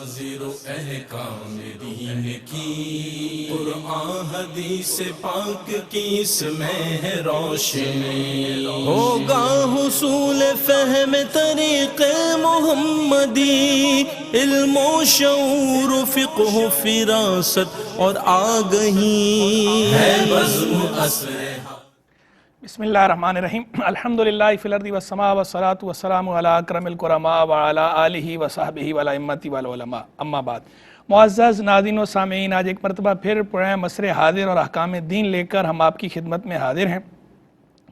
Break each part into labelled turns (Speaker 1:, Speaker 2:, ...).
Speaker 1: Zero احکام دین کی قرآن حدیث پاک کی اس میں ہے روشنی، ہوگا حصول فہم طریق محمدی، علم و شعور و فقہ و فراست اور آگہی ہے بزم اثر۔
Speaker 2: بسم اللہ الرحمن الرحیم، الحمدللہ فی الارض والسماء والصلاة والسلام علی اکرم الکرماء وعلی آلہ وصحبہ والائمۃ والعلماء، اما بعد۔ معزز ناظرین و سامعین، آج ایک مرتبہ پھر پروگرام عصر حاضر اور احکام دین لے کر ہم آپ کی خدمت میں حاضر ہیں۔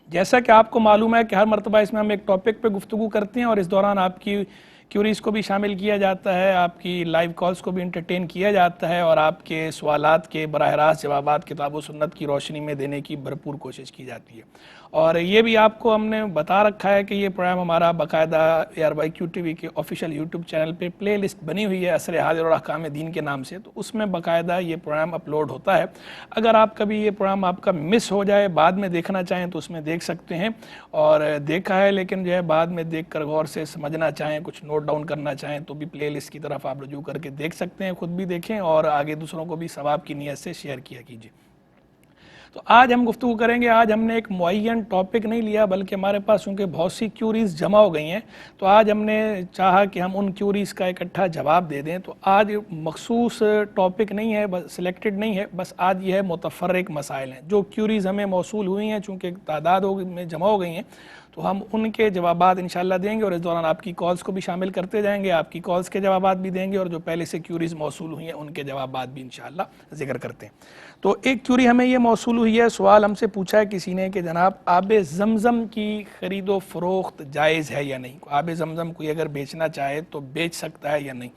Speaker 2: جیسا کہ آپ کو معلوم ہے کہ ہر مرتبہ اس میں ہم ایک ٹاپک پہ گفتگو کرتے ہیں اور اس دوران آپ کی کیوریز کو بھی شامل کیا جاتا ہے، آپ کی لائیو کالز کو بھی انٹرٹین کیا جاتا ہے اور آپ کے سوالات کے براہ راست جوابات کتاب و سنت کی روشنی میں دینے کی بھرپور کوشش کی جاتی ہے۔ اور یہ بھی آپ کو ہم نے بتا رکھا ہے کہ یہ پروگرام ہمارا باقاعدہ ARYQ TV کے آفیشیل یوٹیوب چینل پہ پلے لسٹ بنی ہوئی ہے عصر حاضر اور احکام دین کے نام سے، تو اس میں باقاعدہ یہ پروگرام اپلوڈ ہوتا ہے۔ اگر آپ کبھی یہ پروگرام آپ کا مس ہو جائے، بعد میں دیکھنا چاہیں تو اس میں دیکھ سکتے ہیں، اور دیکھا ہے لیکن جو ہے بعد میں دیکھ کر غور سے سمجھنا چاہیں، کچھ نوٹ ڈاؤن کرنا چاہیں تو بھی پلے لسٹ کی طرف آپ رجوع کر کے دیکھ سکتے ہیں، خود بھی دیکھیں اور آگے دوسروں کو بھی ثواب کی نیت سے شیئر کیا کیجیے۔ تو آج ہم گفتگو کریں گے۔ آج ہم نے ایک معین ٹاپک نہیں لیا، بلکہ ہمارے پاس چونکہ بہت سی کیوریز جمع ہو گئی ہیں تو آج ہم نے چاہا کہ ہم ان کیوریز کا اکٹھا جواب دے دیں۔ تو آج مخصوص ٹاپک نہیں ہے، بس سلیکٹڈ نہیں ہے، بس آج یہ ہے متفرق مسائل ہیں۔ جو کیوریز ہمیں موصول ہوئی ہیں چونکہ تعداد میں جمع ہو گئی ہیں تو ہم ان کے جوابات انشاءاللہ دیں گے، اور اس دوران آپ کی کالز کو بھی شامل کرتے جائیں گے، آپ کی کالز کے جوابات بھی دیں گے، اور جو پہلے سے کیوریز موصول ہوئی ہیں ان کے جوابات بھی انشاءاللہ ذکر کرتے ہیں۔ تو ایک کیوری ہمیں یہ موصول ہوئی ہے، سوال ہم سے پوچھا ہے کسی نے کہ جناب آب زمزم کی خرید و فروخت جائز ہے یا نہیں؟ آب زمزم کوئی اگر بیچنا چاہے تو بیچ سکتا ہے یا نہیں؟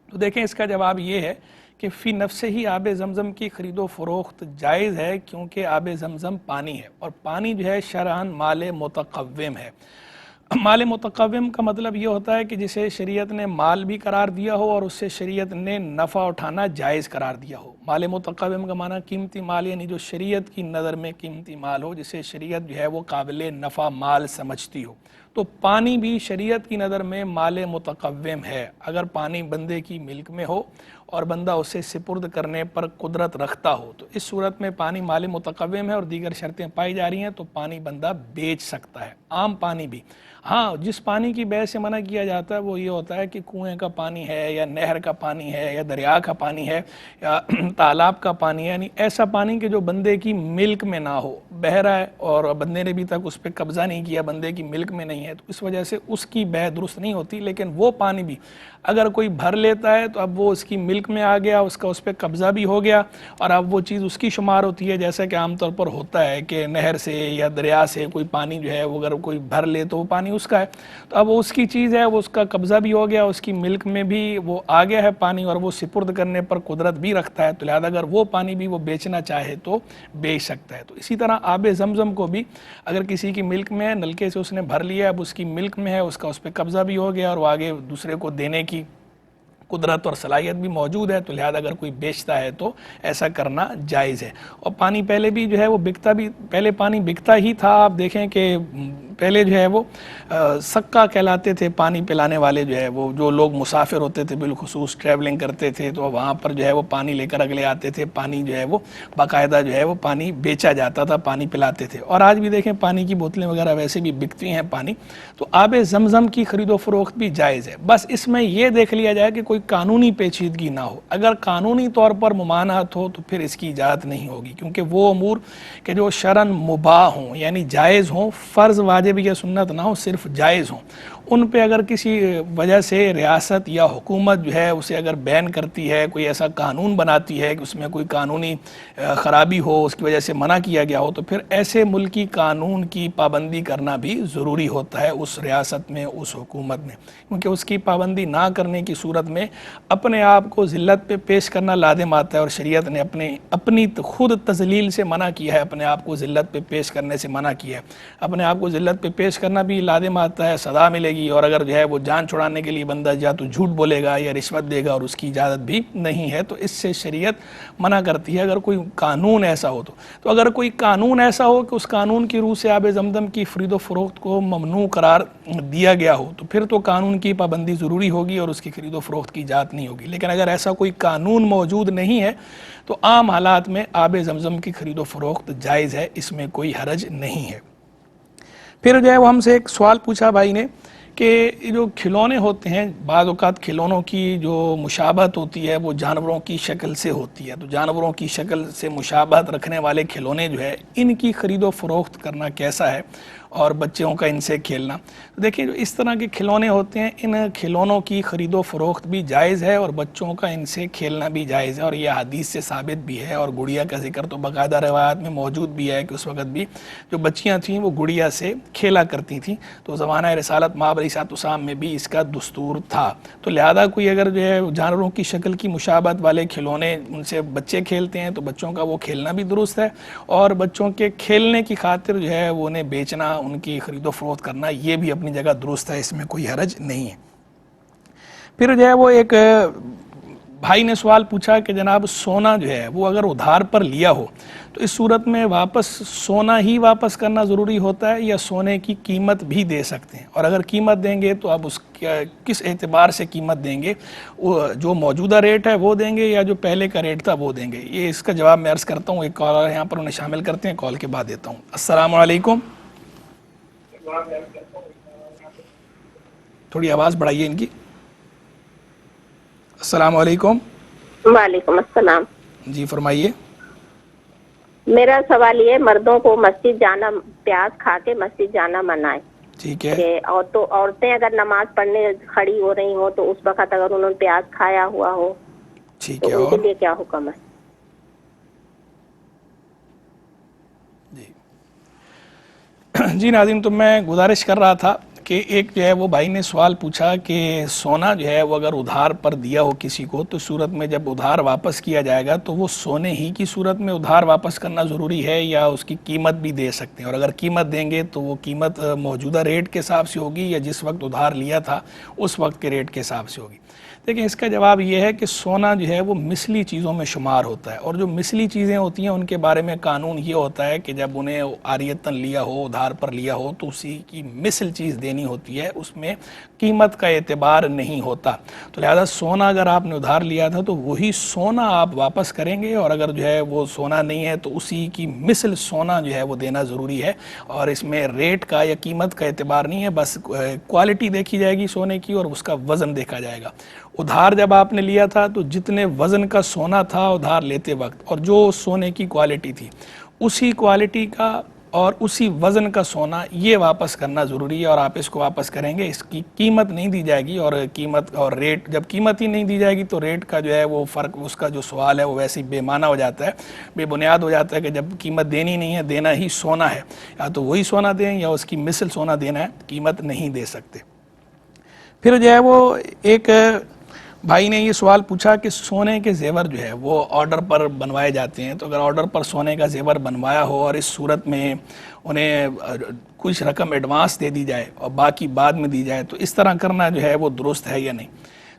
Speaker 2: تو دیکھیں اس کا جواب یہ ہے کہ فی نفس ہی آب زمزم کی خرید و فروخت جائز ہے، کیونکہ آب زمزم پانی ہے، اور پانی جو ہے شرعاً مال متقوم ہے۔ مال متقوم کا مطلب یہ ہوتا ہے کہ جسے شریعت نے مال بھی قرار دیا ہو اور اس سے شریعت نے نفع اٹھانا جائز قرار دیا ہو۔ مال متقوم کا معنی قیمتی مال، یعنی جو شریعت کی نظر میں قیمتی مال ہو، جسے شریعت جو ہے وہ قابل نفع مال سمجھتی ہو۔ تو پانی بھی شریعت کی نظر میں مال متقوم ہے۔ اگر پانی بندے کی ملک میں ہو اور بندہ اسے سپرد کرنے پر قدرت رکھتا ہو تو اس صورت میں پانی مال متقوم ہے، اور دیگر شرطیں پائی جا رہی ہیں تو پانی بندہ بیچ سکتا ہے، عام پانی بھی۔ ہاں، جس پانی کی بیع سے منع کیا جاتا ہے وہ یہ ہوتا ہے کہ کنویں کا پانی ہے یا نہر کا پانی ہے یا دریا کا پانی ہے یا تالاب کا پانی ہے، یعنی ایسا پانی کہ جو بندے کی ملک میں نہ ہو، بہہ رہا ہے اور بندے نے بھی تک اس پہ قبضہ نہیں کیا، بندے کی ملک میں نہیں ہے، تو اس وجہ سے اس کی بیع درست نہیں ہوتی۔ لیکن وہ پانی بھی اگر کوئی بھر لیتا ہے تو اب وہ اس کی ملک میں آ گیا، اس کا اس پہ قبضہ بھی ہو گیا، اور اب وہ چیز اس کی شمار ہوتی ہے، جیسا کہ عام طور پر ہوتا ہے کہ نہر سے یا دریا سے کوئی پانی جو ہے وہ اگر کوئی بھر لے تو وہ پانی اس کا ہے، تو اب وہ اس کی چیز ہے، وہ اس کا قبضہ بھی ہو گیا، اس کی ملک میں بھی وہ آ گیا ہے پانی، اور وہ سپرد کرنے پر قدرت بھی رکھتا ہے، تو لہذا اگر وہ پانی بھی وہ بیچنا چاہے تو بیچ سکتا ہے۔ تو اسی طرح آب زمزم کو بھی اگر کسی کی ملک میں ہے، نلکے سے اس نے بھر لیا، اب اس کی ملک میں ہے، اس کا اس پہ قبضہ بھی ہو گیا اور وہ آگے دوسرے کو دینے کی قدرت اور صلاحیت بھی موجود ہے، تو لہذا اگر کوئی بیچتا ہے تو ایسا کرنا جائز ہے۔ اور پانی پہلے بھی جو ہے وہ بکتا بھی، پہلے پانی بکتا ہی تھا۔ آپ دیکھیں کہ پہلے جو ہے وہ سکہ کہلاتے تھے پانی پلانے والے، جو ہے وہ جو لوگ مسافر ہوتے تھے بالخصوص ٹریولنگ کرتے تھے تو وہاں پر جو ہے وہ پانی لے کر اگلے آتے تھے، پانی جو ہے وہ باقاعدہ جو ہے وہ پانی بیچا جاتا تھا، پانی پلاتے تھے۔ اور آج بھی دیکھیں پانی کی بوتلیں وغیرہ ویسے بھی بکتی ہیں پانی، تو آب زمزم کی خرید و فروخت بھی جائز ہے۔ بس اس میں یہ دیکھ لیا جائے کہ کوئی قانونی پیچیدگی نہ ہو۔ اگر قانونی طور پر ممانعت ہو تو پھر اس کی اجازت نہیں ہوگی، کیونکہ وہ امور کہ جو شرعاً مباح ہوں یعنی جائز ہوں، فرض واجب یا سنت نہ ہو، صرف جائز ہوں، ان پہ اگر کسی وجہ سے ریاست یا حکومت جو ہے اسے اگر بین کرتی ہے، کوئی ایسا قانون بناتی ہے کہ اس میں کوئی قانونی خرابی ہو، اس کی وجہ سے منع کیا گیا ہو، تو پھر ایسے ملکی قانون کی پابندی کرنا بھی ضروری ہوتا ہے اس ریاست میں، اس حکومت میں، کیونکہ اس کی پابندی نہ کرنے کی صورت میں اپنے آپ کو ذلت پہ پیش کرنا لازم آتا ہے، اور شریعت نے اپنی خود تذلیل سے منع کیا ہے، اپنے آپ کو ذلت پہ پیش کرنے سے منع کیا ہے۔ اپنے آپ کو ذلت پہ پیش کرنا بھی لازم آتا ہے، سزا ملے گی گی، اور اگر جو ہے وہ جان چھڑانے کے لیے بندہ یا تو جھوٹ بولے گا یا رشوت دے گا، اور اس کی اجازت بھی نہیں ہے، تو اس سے شریعت منع کرتی ہے اگر کوئی قانون ایسا ہو تو اگر کوئی قانون ایسا ہو کہ اس قانون کی روح سے آب زمزم کی خرید و فروخت کو ممنوع قرار دیا گیا ہو تو پھر تو قانون کی پابندی ضروری ہوگی اور اس کی خرید و فروخت کی اجازت نہیں ہوگی. لیکن اگر ایسا کوئی قانون موجود نہیں ہے تو عام حالات میں آب زمزم کی خرید و فروخت جائز ہے، اس میں کوئی حرج نہیں ہے. پھر جو ہے وہ ہم سے ایک سوال پوچھا بھائی نے کہ جو کھلونے ہوتے ہیں، بعض اوقات کھلونوں کی جو مشابہت ہوتی ہے وہ جانوروں کی شکل سے ہوتی ہے، تو جانوروں کی شکل سے مشابہت رکھنے والے کھلونے جو ہے ان کی خرید و فروخت کرنا کیسا ہے اور بچوں کا ان سے کھیلنا. دیکھیں جو اس طرح کے کھلونے ہوتے ہیں ان کھلونوں کی خرید و فروخت بھی جائز ہے اور بچوں کا ان سے کھیلنا بھی جائز ہے، اور یہ حدیث سے ثابت بھی ہے. اور گڑیا کا ذکر تو باقاعدہ روایات میں موجود بھی ہے کہ اس وقت بھی جو بچیاں تھیں وہ گڑیا سے کھیلا کرتی تھیں، تو زمانہ رسالت مآب علیہ السلام میں بھی اس کا دستور تھا. تو لہذا کوئی اگر جو ہے جانوروں کی شکل کی مشابہت والے کھلونے ان سے بچے کھیلتے ہیں تو بچوں کا وہ کھیلنا بھی درست ہے، اور بچوں کے کھیلنے کی خاطر جو ہے وہ انہیں بیچنا، ان کی خرید و فروخت کرنا یہ بھی اپنی جگہ درست ہے، اس میں کوئی حرج نہیں ہے. پھر جو ہے وہ ایک بھائی نے سوال پوچھا کہ جناب سونا جو ہے وہ اگر ادھار پر لیا ہو تو اس صورت میں واپس سونا ہی واپس کرنا ضروری ہوتا ہے یا سونے کی قیمت بھی دے سکتے ہیں، اور اگر قیمت دیں گے تو اب اس کس اعتبار سے قیمت دیں گے، جو موجودہ ریٹ ہے وہ دیں گے یا جو پہلے کا ریٹ تھا وہ دیں گے؟ یہ اس کا جواب میں عرض کرتا ہوں. ایک کالر یہاں پر انہیں شامل کرتے ہیں، کال کے بعد دیتا ہوں. السلام علیکم. تھوڑی آواز بڑھائیے ان کی. السلام علیکم.
Speaker 3: وعلیکم السلام.
Speaker 2: جی فرمائیے.
Speaker 3: میرا سوال یہ، مردوں کو مسجد جانا، پیاز کھا کے مسجد جانا منع ہے.
Speaker 2: ٹھیک ہے.
Speaker 3: عورتیں اگر نماز پڑھنے کھڑی ہو رہی ہوں تو اس وقت اگر انہوں نے پیاز کھایا ہوا ہو
Speaker 2: ٹھیک
Speaker 3: تو
Speaker 2: ہے،
Speaker 3: ان کے لیے کیا حکم ہے؟
Speaker 2: جی ناظرین، تو میں گزارش کر رہا تھا کہ ایک جو ہے وہ بھائی نے سوال پوچھا کہ سونا جو ہے وہ اگر ادھار پر دیا ہو کسی کو تو صورت میں جب ادھار واپس کیا جائے گا تو وہ سونے ہی کی صورت میں ادھار واپس کرنا ضروری ہے یا اس کی قیمت بھی دے سکتے ہیں، اور اگر قیمت دیں گے تو وہ قیمت موجودہ ریٹ کے حساب سے ہوگی یا جس وقت ادھار لیا تھا اس وقت کے ریٹ کے حساب سے ہوگی؟ دیکھیں اس کا جواب یہ ہے کہ سونا جو ہے وہ مثلی چیزوں میں شمار ہوتا ہے، اور جو مثلی چیزیں ہوتی ہیں ان کے بارے میں قانون یہ ہوتا ہے کہ جب انہیں عاریتاً لیا ہو، ادھار پر لیا ہو، تو اسی کی مثل چیز دینی ہوتی ہے، اس میں قیمت کا اعتبار نہیں ہوتا. تو لہذا سونا اگر آپ نے ادھار لیا تھا تو وہی سونا آپ واپس کریں گے، اور اگر جو ہے وہ سونا نہیں ہے تو اسی کی مثل سونا جو ہے وہ دینا ضروری ہے، اور اس میں ریٹ کا یا قیمت کا اعتبار نہیں ہے، بس کوالٹی دیکھی جائے گی سونے کی اور اس کا وزن دیکھا جائے گا. ادھار جب آپ نے لیا تھا تو جتنے وزن کا سونا تھا ادھار لیتے وقت اور جو سونے کی کوالٹی تھی اسی کوالٹی کا اور اسی وزن کا سونا یہ واپس کرنا ضروری ہے، اور آپ اس کو واپس کریں گے. اس کی قیمت نہیں دی جائے گی، اور قیمت اور ریٹ، جب قیمت ہی نہیں دی جائے گی تو ریٹ کا جو ہے وہ فرق، اس کا جو سوال ہے وہ ویسے ہی بے معنی ہو جاتا ہے، بے بنیاد ہو جاتا ہے کہ جب قیمت دینی نہیں ہے، دینا ہی سونا ہے، یا تو وہی سونا دیں یا اس کی مثل سونا دینا ہے، قیمت نہیں دے سکتے. پھر جو ہے وہ ایک بھائی نے یہ سوال پوچھا کہ سونے کے زیور جو ہے وہ آرڈر پر بنوائے جاتے ہیں، تو اگر آرڈر پر سونے کا زیور بنوایا ہو اور اس صورت میں انہیں کچھ رقم ایڈوانس دے دی جائے اور باقی بعد میں دی جائے تو اس طرح کرنا جو ہے وہ درست ہے یا نہیں؟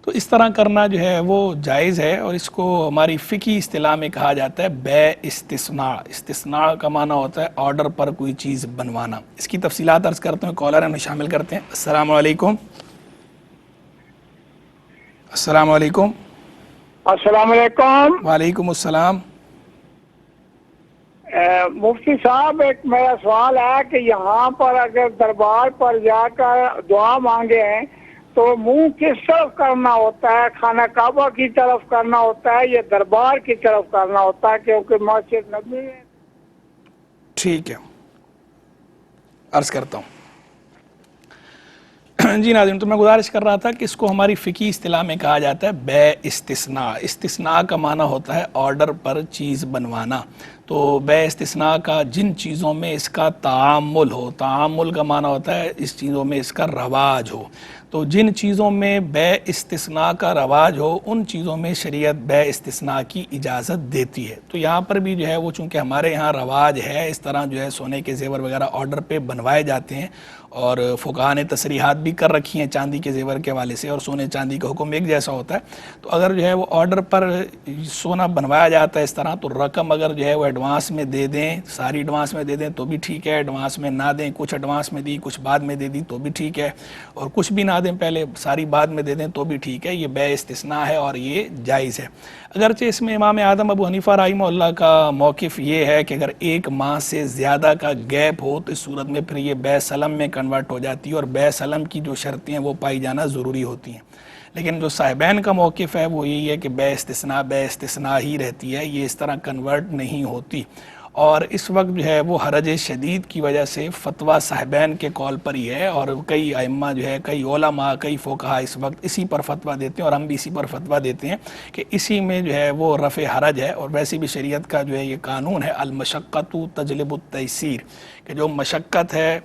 Speaker 2: تو اس طرح کرنا جو ہے وہ جائز ہے، اور اس کو ہماری فقہی اصطلاح میں کہا جاتا ہے بیع استثناء. استثناء کا معنی ہوتا ہے آرڈر پر کوئی چیز بنوانا. اس کی تفصیلات عرض کرتے ہیں، کالر ہمیں شامل کرتے ہیں. السلام علیکم. السلام علیکم.
Speaker 4: السلام علیکم.
Speaker 2: وعلیکم السلام.
Speaker 4: مفتی صاحب، ایک میرا سوال ہے کہ یہاں پر اگر دربار پر جا کر دعا مانگے ہیں تو منہ کس طرف کرنا ہوتا ہے؟ خانہ کعبہ کی طرف کرنا ہوتا ہے یا دربار کی طرف کرنا ہوتا ہے؟ کیونکہ مسجد نبوی ہے.
Speaker 2: ٹھیک ہے، عرض کرتا ہوں. جی ناظرین، تو میں گزارش کر رہا تھا کہ اس کو ہماری فقہی اصطلاح میں کہا جاتا ہے بیع استثناء. استثناء کا معنی ہوتا ہے آرڈر پر چیز بنوانا. تو بیع استثناء کا جن چیزوں میں اس کا تعامل ہو، تعامل کا معنی ہوتا ہے اس چیزوں میں اس کا رواج ہو، تو جن چیزوں میں بیع استثناء کا رواج ہو ان چیزوں میں شریعت بیع استثناء کی اجازت دیتی ہے. تو یہاں پر بھی جو ہے وہ چونکہ ہمارے یہاں رواج ہے، اس طرح جو ہے سونے کے زیور وغیرہ آرڈر پہ بنوائے جاتے ہیں، اور فقہاء نے تصریحات بھی کر رکھی ہیں چاندی کے زیور کے حوالے سے، اور سونے چاندی کا حکم ایک جیسا ہوتا ہے. تو اگر جو ہے وہ آرڈر پر سونا بنوایا جاتا ہے اس طرح، تو رقم اگر جو ہے وہ ایڈوانس میں دے دیں، ساری ایڈوانس میں دے دیں تو بھی ٹھیک ہے، ایڈوانس میں نہ دیں، کچھ ایڈوانس میں دی کچھ بعد میں دے دی تو بھی ٹھیک ہے، اور کچھ بھی نہ دیں پہلے ساری بعد میں دے دیں تو بھی ٹھیک ہے. یہ بیع استثناء ہے اور یہ جائز ہے. اگرچہ اس میں امام اعظم ابو حنیفہ رحمہ اللہ کا موقف یہ ہے کہ اگر ایک ماہ سے زیادہ کا گیپ ہو تو اس صورت میں پھر یہ بیع سلم میں کنورٹ ہو جاتی ہے، اور بیع سلم کی جو شرطیں ہیں وہ پائی جانا ضروری ہوتی ہیں. لیکن جو صاحبین کا موقف ہے وہ یہی ہے کہ بیع استثناء ہی رہتی ہے، یہ اس طرح کنورٹ نہیں ہوتی. اور اس وقت جو ہے وہ حرج شدید کی وجہ سے فتویٰ صاحبین کے قول پر ہی ہے، اور کئی ائمہ جو ہے، کئی علماء، کئی فقہاء اس وقت اسی پر فتویٰ دیتے ہیں، اور ہم بھی اسی پر فتویٰ دیتے ہیں کہ اسی میں جو ہے وہ رفع حرج ہے. اور ویسے بھی شریعت کا جو ہے یہ قانون ہے، المشقۃ تجلب التیسیر، کہ جو مشقت ہے،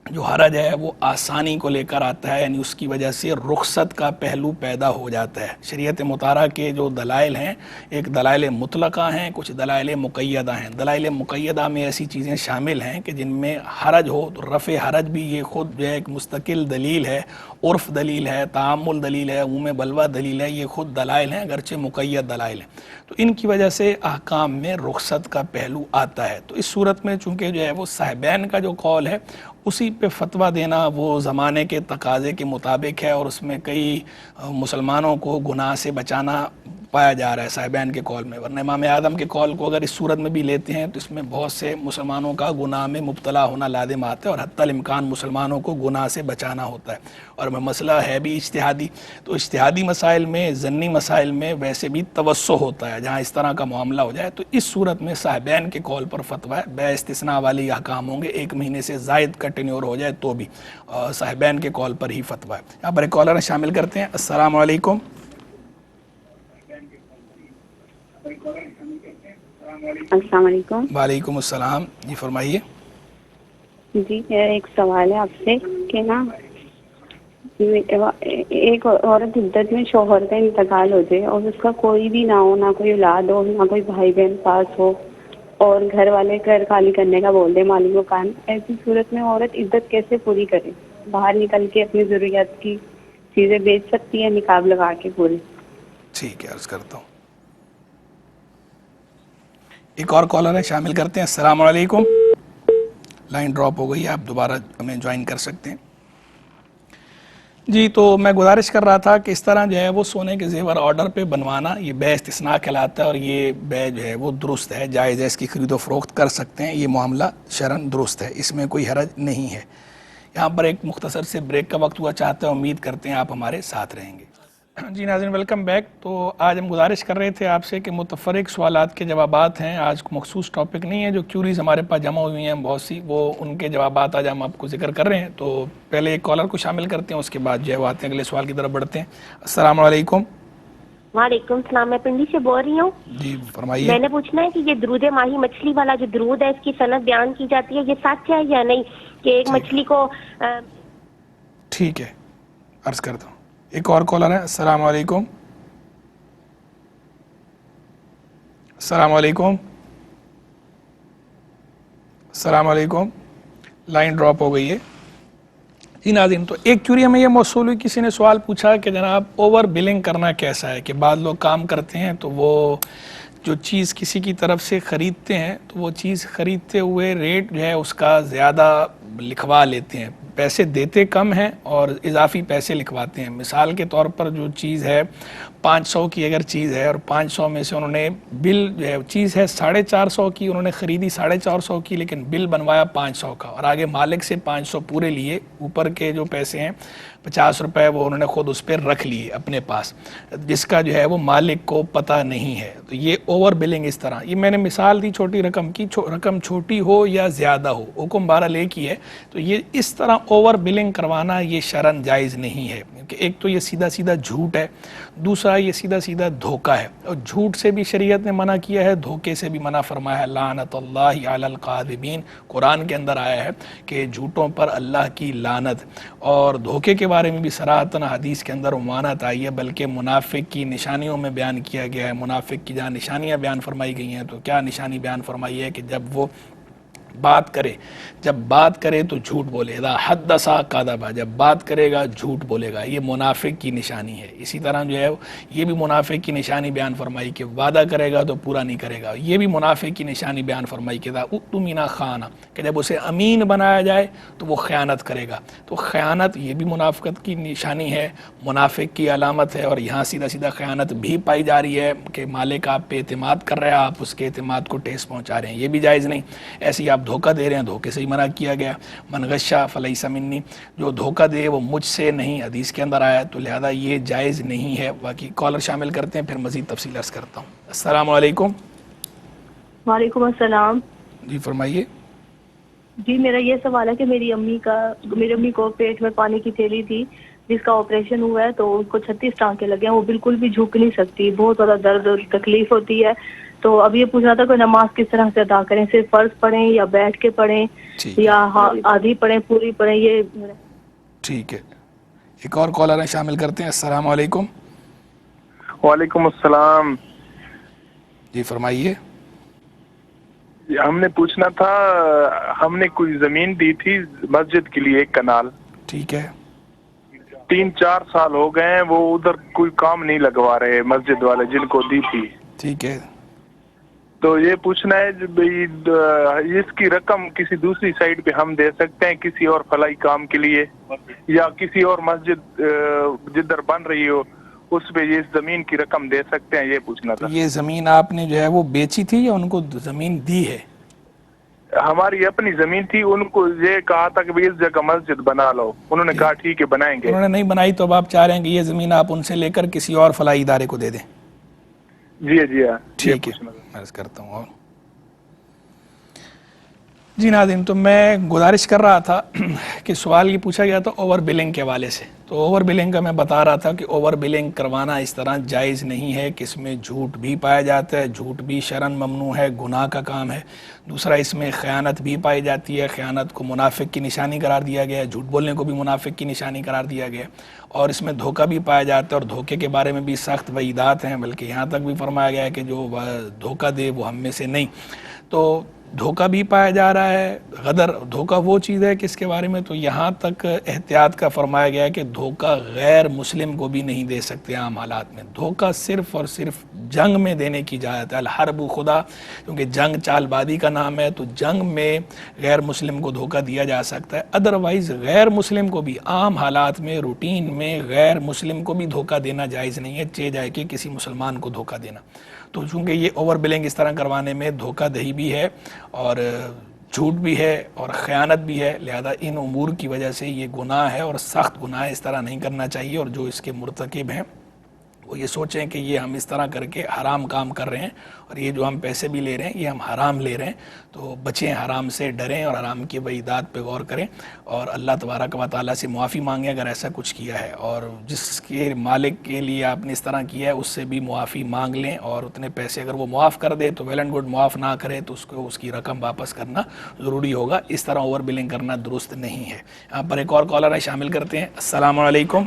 Speaker 2: جو حرج ہے، وہ آسانی کو لے کر آتا ہے، یعنی اس کی وجہ سے رخصت کا پہلو پیدا ہو جاتا ہے. شریعت مطہرہ کے جو دلائل ہیں، ایک دلائل مطلقہ ہیں، کچھ دلائل مقیدہ ہیں. دلائل مقیدہ میں ایسی چیزیں شامل ہیں کہ جن میں حرج ہو تو رفع حرج بھی یہ خود جو ہے ایک مستقل دلیل ہے، عرف دلیل ہے، تعامل دلیل ہے، عموم بلوہ دلیل ہے. یہ خود دلائل ہیں اگرچہ مقید دلائل ہیں، تو ان کی وجہ سے احکام میں رخصت کا پہلو آتا ہے. تو اس صورت میں چونکہ جو ہے وہ صاحبین کا جو قول ہے اسی پہ فتویٰ دینا وہ زمانے کے تقاضے کے مطابق ہے، اور اس میں کئی مسلمانوں کو گناہ سے بچانا پایا جا رہا ہے صاحبین کے قول میں. ورنہ امام اعظم کے قول کو اگر اس صورت میں بھی لیتے ہیں تو اس میں بہت سے مسلمانوں کا گناہ میں مبتلا ہونا لازم آتا ہے، اور حتی الامکان مسلمانوں کو گناہ سے بچانا ہوتا ہے. اور مسئلہ ہے بھی اجتہادی، تو اجتہادی مسائل میں، ضمنی مسائل میں ویسے بھی توسع ہوتا ہے جہاں اس طرح کا معاملہ ہو جائے. تو اس صورت میں صاحبین کے قول پر فتویٰ ہے، بیع استثناء والی احکام ہوں گے، 1 مہینے سے زائد کا ٹینیور ہو جائے تو بھی صاحبین کے قول پر ہی فتویٰ ہے. یہاں پر ایک کالر شامل کرتے ہیں. السلام علیکم.
Speaker 5: السلام علیکم.
Speaker 2: وعلیکم السلام. جی فرمائیے.
Speaker 5: جی ایک سوال ہے آپ سے کہ نا، ایک عورت عدت میں شوہر کا انتقال ہو جائے اور اس کا کوئی بھی نہ ہو، نہ کوئی اولاد ہو، نہ کوئی بھائی بہن پاس ہو، اور گھر والے گھر خالی کرنے کا بول دیں مالک مکان، ایسی صورت میں عورت عدت کیسے پوری کرے؟ باہر نکل کے اپنی ضروریات کی چیزیں بیچ سکتی ہے نقاب لگا کے پورے؟
Speaker 2: ٹھیک ہے، عرض کرتا ہوں. ایک اور کالر ہے، شامل کرتے ہیں. السلام علیکم. لائن ڈراپ ہو گئی، آپ دوبارہ ہمیں جوائن کر سکتے ہیں. جی تو میں گزارش کر رہا تھا کہ اس طرح جو ہے وہ سونے کے زیور آرڈر پہ بنوانا یہ بیع استثناء کہلاتا ہے، اور یہ بیع جو ہے وہ درست ہے، جائز ہے، اس کی خرید و فروخت کر سکتے ہیں، یہ معاملہ شرعاً درست ہے، اس میں کوئی حرج نہیں ہے. یہاں پر ایک مختصر سے بریک کا وقت ہوا چاہتا ہے، امید کرتے ہیں آپ ہمارے ساتھ رہیں گے. جی ناظرین ویلکم بیک. تو آج ہم گزارش کر رہے تھے آپ سے کہ متفرق سوالات کے جوابات ہیں، آج مخصوص ٹاپک نہیں ہے، جو کیوریز ہمارے پاس جمع ہوئی ہیں بہت سی، وہ ان کے جوابات آج ہم آپ کو ذکر کر رہے ہیں. تو پہلے ایک کالر کو شامل کرتے ہیں، اس کے بعد جو ہے وہ آتے ہیں اگلے سوال کی طرف بڑھتے ہیں. السلام علیکم.
Speaker 3: وعلیکم السلام. میں پنڈی سے بول رہی ہوں.
Speaker 2: جی فرمائیے.
Speaker 3: میں نے پوچھنا ہے کہ یہ درود ماہی مچھلی والا جو درود ہے، اس کی سند بیان کی جاتی ہے، یہ سچ ہے یا نہیں کہ ایک مچھلی کو
Speaker 2: ٹھیک ہے، عرض کرتا ہوں. ایک اور کالر ہے. السلام علیکم. السلام علیکم. السلام علیکم. لائن ڈراپ ہو گئی ہے. جی ناظرین، تو ایک کیوری ہمیں یہ موصول ہوئی، کسی نے سوال پوچھا کہ جناب اوور بلنگ کرنا کیسا ہے، کہ بعض لوگ کام کرتے ہیں تو وہ جو چیز کسی کی طرف سے خریدتے ہیں تو وہ چیز خریدتے ہوئے ریٹ جو ہے اس کا زیادہ لکھوا لیتے ہیں، پیسے دیتے کم ہیں اور اضافی پیسے لکھواتے ہیں. مثال کے طور پر جو چیز ہے 500 کی اگر چیز ہے، اور 500 میں سے انہوں نے بل جو ہے چیز ہے 450 کی، انہوں نے خریدی 450 کی، لیکن بل بنوایا 500 کا، اور آگے مالک سے 500 پورے لیے، اوپر کے جو پیسے ہیں 50 روپے وہ انہوں نے خود اس پہ رکھ لیے اپنے پاس، جس کا جو ہے وہ مالک کو پتہ نہیں ہے. تو یہ اوور بلنگ اس طرح، یہ میں نے مثال دی چھوٹی رقم کی، رقم چھوٹی ہو یا زیادہ ہو، حکم 12 ایک ہی ہے. تو یہ اس طرح اوور بلنگ کروانا یہ شرعاً جائز نہیں ہے، کیونکہ ایک تو یہ سیدھا سیدھا جھوٹ ہے، دوسرا یہ سیدھا سیدھا دھوکہ ہے. اور جھوٹ سے بھی شریعت نے منع کیا ہے، دھوکے سے بھی منع فرمایا ہے. لعنت اللہ علی القاذبین، قرآن کے اندر آیا ہے کہ جھوٹوں پر اللہ کی لعنت. اور دھوکے کے بارے میں بھی صراحتاً حدیث کے اندر عنوانات آئی ہے، بلکہ منافق کی نشانیوں میں بیان کیا گیا ہے. منافق کی جہاں نشانیاں بیان فرمائی گئی ہیں تو کیا نشانی بیان فرمائی ہے کہ جب وہ بات کرے، جب بات کرے تو جھوٹ بولے، اذا حدث کذب، جب بات کرے گا جھوٹ بولے گا، یہ منافق کی نشانی ہے۔ اسی طرح جو ہے یہ بھی منافق کی نشانی بیان فرمائی کہ وعدہ کرے گا تو پورا نہیں کرے گا، یہ بھی منافق کی نشانی بیان فرمائی کہ اذا اؤتمن خان، کہ جب اسے امین بنایا جائے تو وہ خیانت کرے گا۔ تو خیانت یہ بھی منافقت کی نشانی ہے، منافق کی علامت ہے، اور یہاں سیدھا سیدھا خیانت بھی پائی جا رہی ہے کہ مالک آپ پہ اعتماد کر رہا ہے، آپ اس کے اعتماد کو ٹھیس پہنچا رہے ہیں، یہ بھی جائز نہیں۔ ایسے ہی آپ دھوکہ دے رہے ہیں، دھوکے سے ہی منع کیا گیا، من غشا فلیس منی، جو دھوکہ دے وہ مجھ سے نہیں، حدیث کے اندر آیا، تو لہذا یہ جائز نہیں ہے۔ باقی کالر شامل کرتے ہیں، پھر مزید تفصیل عرض کرتا ہوں۔ السلام علیکم۔
Speaker 5: وعلیکم السلام۔
Speaker 2: جی فرمائیے۔
Speaker 5: جی میرا یہ سوال ہے کہ میری امی کو پیٹ میں پانی کی تھیلی تھی جس کا آپریشن ہوا ہے، تو ان کو 36 ٹانکے لگے ہیں، وہ بالکل بھی جھک نہیں سکتی، بہت زیادہ درد اور تکلیف ہوتی ہے۔ تو اب یہ پوچھنا تھا کہ نماز کس طرح سے ادا کریں، صرف فرض پڑھیں یا بیٹھ کے پڑھیں یا آدھی پڑھیں پوری پڑھیں؟ یہ
Speaker 2: ٹھیک ہے، ایک اور کالر ہے، شامل کرتے ہیں۔ السلام علیکم۔
Speaker 6: وعلیکم السلام۔
Speaker 2: جی فرمائیے۔
Speaker 6: ہم نے پوچھنا تھا، ہم نے کوئی زمین دی تھی مسجد کے لیے 1 کنال،
Speaker 2: ٹھیک ہے،
Speaker 6: 3-4 سال ہو گئے ہیں، وہ ادھر کوئی کام نہیں لگوا رہے مسجد والے جن کو دی تھی۔
Speaker 2: ٹھیک ہے،
Speaker 6: تو یہ پوچھنا ہے بھئی اس کی رقم کسی دوسری سائٹ پہ ہم دے سکتے ہیں کسی اور فلاحی کام کے لیے، یا کسی اور مسجد جدھر بن رہی ہو اس پہ یہ زمین کی رقم دے سکتے ہیں، یہ پوچھنا تھا۔
Speaker 2: یہ زمین آپ نے جو ہے وہ بیچی تھی یا ان کو زمین دی ہے؟
Speaker 6: ہماری اپنی زمین تھی، ان کو یہ کہا تھا کہ اس جگہ مسجد بنا لو، انہوں نے کہا ٹھیک ہے بنائیں گے۔
Speaker 2: انہوں نے نہیں بنائی، تو اب آپ چاہ رہے ہیں کہ یہ زمین آپ ان سے لے کر کسی اور فلاحی ادارے کو دے دیں؟
Speaker 6: جی ہاں،
Speaker 2: ٹھیک ہے، عرض کرتا ہوں۔ اور جی ناظرین، تو میں گزارش کر رہا تھا کہ سوال یہ پوچھا گیا تھا اوور بلنگ کے حوالے سے، تو اوور بلنگ کا میں بتا رہا تھا کہ اوور بلنگ کروانا اس طرح جائز نہیں ہے کہ اس میں جھوٹ بھی پایا جاتا ہے، جھوٹ بھی شرعاً ممنوع ہے، گناہ کا کام ہے۔ دوسرا، اس میں خیانت بھی پائی جاتی ہے، خیانت کو منافق کی نشانی قرار دیا گیا ہے، جھوٹ بولنے کو بھی منافق کی نشانی قرار دیا گیا ہے، اور اس میں دھوکہ بھی پایا جاتا ہے، اور دھوکے کے بارے میں بھی سخت وعیدات ہیں، بلکہ یہاں تک بھی فرمایا گیا ہے کہ جو دھوکہ دے وہ ہم میں سے نہیں۔ تو دھوکہ بھی پایا جا رہا ہے، غدر، دھوکہ وہ چیز ہے کہ اس کے بارے میں تو یہاں تک احتیاط کا فرمایا گیا ہے کہ دھوکہ غیر مسلم کو بھی نہیں دے سکتے عام حالات میں، دھوکہ صرف اور صرف جنگ میں دینے کی اجازت ہے، الحرب خدا، کیونکہ جنگ چال بازی کا نام ہے، تو جنگ میں غیر مسلم کو دھوکہ دیا جا سکتا ہے، ادروائز غیر مسلم کو بھی عام حالات میں روٹین میں غیر مسلم کو بھی دھوکہ دینا جائز نہیں ہے، چہ جائے کہ کسی مسلمان کو دھوکہ دینا۔ تو چونکہ یہ اوور بلنگ اس طرح کروانے میں دھوکہ دہی بھی ہے اور جھوٹ بھی ہے اور خیانت بھی ہے، لہذا ان امور کی وجہ سے یہ گناہ ہے اور سخت گناہ ہے، اس طرح نہیں کرنا چاہیے، اور جو اس کے مرتکب ہیں وہ یہ سوچیں کہ یہ ہم اس طرح کر کے حرام کام کر رہے ہیں، اور یہ جو ہم پیسے بھی لے رہے ہیں یہ ہم حرام لے رہے ہیں، تو بچیں، حرام سے ڈریں اور حرام کی وعیدات پہ غور کریں، اور اللہ تبارک و تعالیٰ سے معافی مانگیں اگر ایسا کچھ کیا ہے، اور جس کے مالک کے لیے آپ نے اس طرح کیا ہے اس سے بھی معافی مانگ لیں، اور اتنے پیسے اگر وہ معاف کر دے تو ویل اینڈ گڈ، معاف نہ کرے تو اس کو اس کی رقم واپس کرنا ضروری ہوگا، اس طرح اوور بلنگ کرنا درست نہیں ہے۔ یہاں پر ایک اور کالر ہے، شامل کرتے ہیں۔ السلام علیکم۔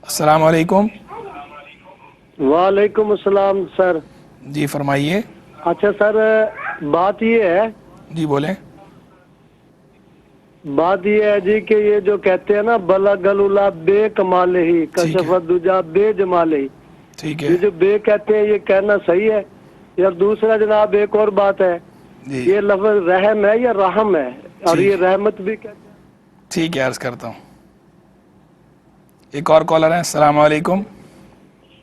Speaker 2: السلام علیکم۔
Speaker 7: وعلیکم السلام سر۔
Speaker 2: جی فرمائیے۔
Speaker 7: اچھا سر، بات یہ ہے،
Speaker 2: جی بولیں۔
Speaker 7: بات یہ ہے جی کہ یہ جو کہتے ہیں نا بلغ الاولی بے کمال ہی کشف الدجی بے جمال ہی،
Speaker 2: ٹھیک ہے،
Speaker 7: یہ جو بے کہتے ہیں یہ کہنا صحیح ہے؟ یا دوسرا جناب ایک اور بات ہے، یہ لفظ رحم ہے یا رحم ہے، اور یہ رحمت بھی کہتے ہیں؟
Speaker 2: ٹھیک ہے، عرض کرتا ہوں۔ ایک اور کالر ہے۔ السلام علیکم۔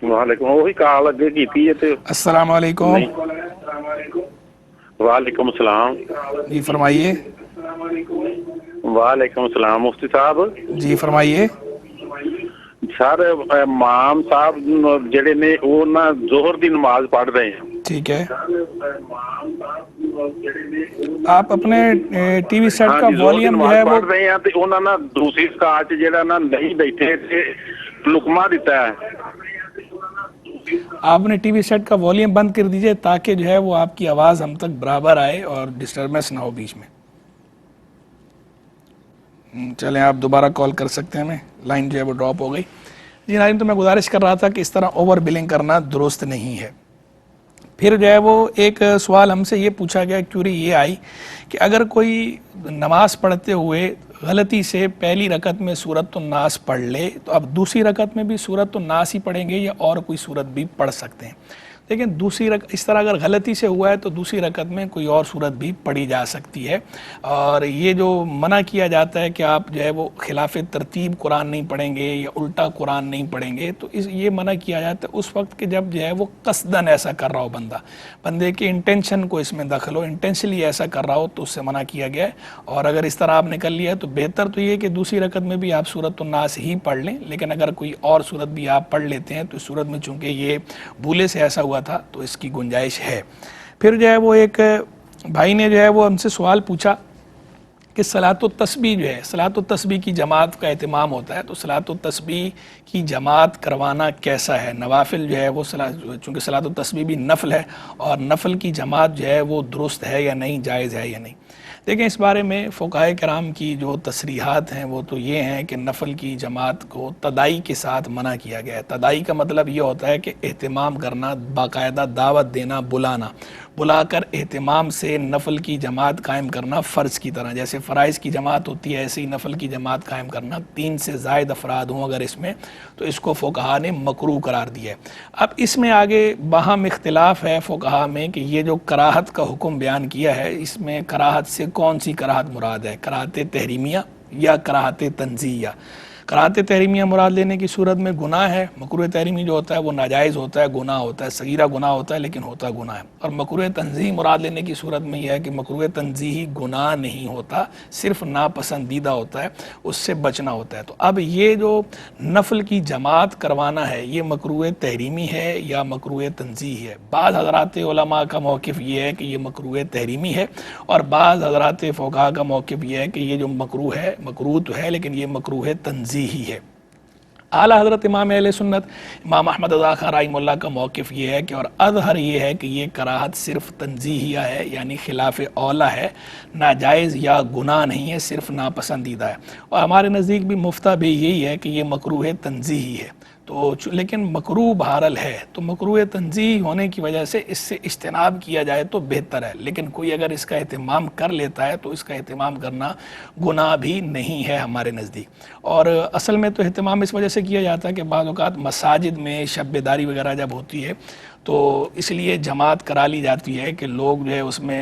Speaker 8: وعلیکم، وہی کال اگے کیتی ہے تے۔
Speaker 2: السلام علیکم۔
Speaker 8: وعلیکم السلام۔
Speaker 2: جی فرمائیے۔
Speaker 8: وعلیکم السلام مفتی صاحب۔
Speaker 2: جی فرمائیے۔
Speaker 8: سر امام صاحب جڑے نے وہ نا ظہر دی نماز پڑھ رہے ہیں،
Speaker 2: ٹھیک ہے، آپ اپنے ٹی وی سیٹ کا والیوم جو ہے وہ
Speaker 8: پڑھ رہے ہیں تے انہاں نا دوسری سکاٹ جڑا نا نہیں بیٹھے تے لقمہ دیتا ہے۔
Speaker 2: آپ نے ٹی وی سیٹ کا والیوم بند کر دیجئے تاکہ جو ہے وہ آپ کی آواز ہم تک برابر آئے اور ڈسٹربنس نہ ہو بیچ میں۔ چلیں آپ دوبارہ کال کر سکتے ہیں، ہمیں لائن جو ہے وہ ڈراپ ہو گئی۔ جی ناظرین، تو میں گزارش کر رہا تھا کہ اس طرح اوور بلنگ کرنا درست نہیں ہے۔ پھر جو ہے وہ ایک سوال ہم سے یہ پوچھا گیا، کیوری یہ آئی کہ اگر کوئی نماز پڑھتے ہوئے غلطی سے پہلی رکعت میں سورۃ الناس پڑھ لے تو اب دوسری رکعت میں بھی سورۃ الناس ہی پڑھیں گے یا اور کوئی سورت بھی پڑھ سکتے ہیں؟ لیکن دوسری اس طرح اگر غلطی سے ہوا ہے تو دوسری رکعت میں کوئی اور صورت بھی پڑھی جا سکتی ہے. اور یہ جو منع کیا جاتا ہے کہ آپ جو ہے وہ خلاف ترتیب قرآن نہیں پڑھیں گے یا الٹا قرآن نہیں پڑھیں گے، تو یہ منع کیا جاتا ہے اس وقت کہ جب جو ہے وہ قصداً ایسا کر رہا ہو، بندے کے انٹینشن کو اس میں دخل ہو، انٹینشنلی ایسا کر رہا ہو تو اس سے منع کیا گیا ہے. اور اگر اس طرح آپ نے کر لیا ہے تو بہتر تو یہ کہ دوسری رکعت میں بھی آپ سورۃ الناس ہی پڑھ لیں، لیکن اگر کوئی اور صورت بھی آپ پڑھ لیتے ہیں تو اس صورت میں چونکہ یہ بھولے سے ایسا ہوا تھا تو اس کی گنجائش ہے. پھر جو ہے وہ ایک بھائی نے جو ہے وہ ہم سے سوال پوچھا کہ صلاۃ التسبیح جو ہے، صلاۃ التسبیح کی جماعت کا اہتمام ہوتا ہے، تو صلاۃ التسبیح کی جماعت کروانا کیسا ہے؟ نوافل جو ہے وہ چونکہ صلاۃ التسبیح بھی نفل ہے، اور نفل کی جماعت جو ہے وہ درست ہے یا نہیں، جائز ہے یا نہیں؟ دیکھیں اس بارے میں فقہائے کرام کی جو تصریحات ہیں وہ تو یہ ہیں کہ نفل کی جماعت کو تدائی کے ساتھ منع کیا گیا ہے. تدائی کا مطلب یہ ہوتا ہے کہ اہتمام کرنا، باقاعدہ دعوت دینا، بلا کر اہتمام سے نفل کی جماعت قائم کرنا فرض کی طرح. جیسے فرائض کی جماعت ہوتی ہے ایسے ہی نفل کی جماعت قائم کرنا، 3 سے زائد افراد ہوں اگر اس میں، تو اس کو فقہا نے مکروہ قرار دیا ہے. اب اس میں آگے باہم اختلاف ہے فقہا میں کہ یہ جو کراہت کا حکم بیان کیا ہے، اس میں کراہت سے کون سی کراہت مراد ہے؟ کراہت تحریمیہ یا کراہت تنزیہیہ؟ کراہت تحریمیہ مراد لینے کی صورت میں گناہ ہے. مکروہ تحریمی جو ہوتا ہے وہ ناجائز ہوتا ہے، گناہ ہوتا ہے، صغیرہ گناہ ہوتا ہے لیکن ہوتا گناہ ہے. اور مکروہ تنزیہی مراد لینے کی صورت میں یہ ہے کہ مکروہ تنزیہی گناہ نہیں ہوتا، صرف ناپسندیدہ ہوتا ہے، اس سے بچنا ہوتا ہے. تو اب یہ جو نفل کی جماعت کروانا ہے یہ مکروہ تحریمی ہے یا مکروہ تنزیہی ہے؟ بعض حضرات علماء کا موقف یہ ہے کہ یہ مکروہ تحریمی ہے، اور بعض حضرات فقہا کا موقف یہ ہے کہ یہ جو مکروہ ہے، مکروہ تو ہے لیکن یہ مکروہ تنزیہی ہی ہے. اعلیٰ حضرت امام اہل سنت امام احمد رضا خان رحمہ اللہ کا موقف یہ ہے کہ اور اظہر یہ ہے کہ یہ کراہت صرف تنزیہیہ ہے، یعنی خلاف اولیٰ ہے، ناجائز یا گناہ نہیں ہے، صرف ناپسندیدہ ہے. اور ہمارے نزدیک بھی مفتہ بھی یہی ہے کہ یہ مکروہ تنزیہی ہے. تو لیکن مکروہ بہرحال ہے، تو مکروہ تنزیہی ہونے کی وجہ سے اس سے اجتناب کیا جائے تو بہتر ہے. لیکن کوئی اگر اس کا اہتمام کر لیتا ہے تو اس کا اہتمام کرنا گناہ بھی نہیں ہے ہمارے نزدیک. اور اصل میں تو اہتمام اس وجہ سے کیا جاتا ہے کہ بعض اوقات مساجد میں شب بیداری وغیرہ جب ہوتی ہے تو اس لیے جماعت کرا لی جاتی ہے کہ لوگ جو ہے اس میں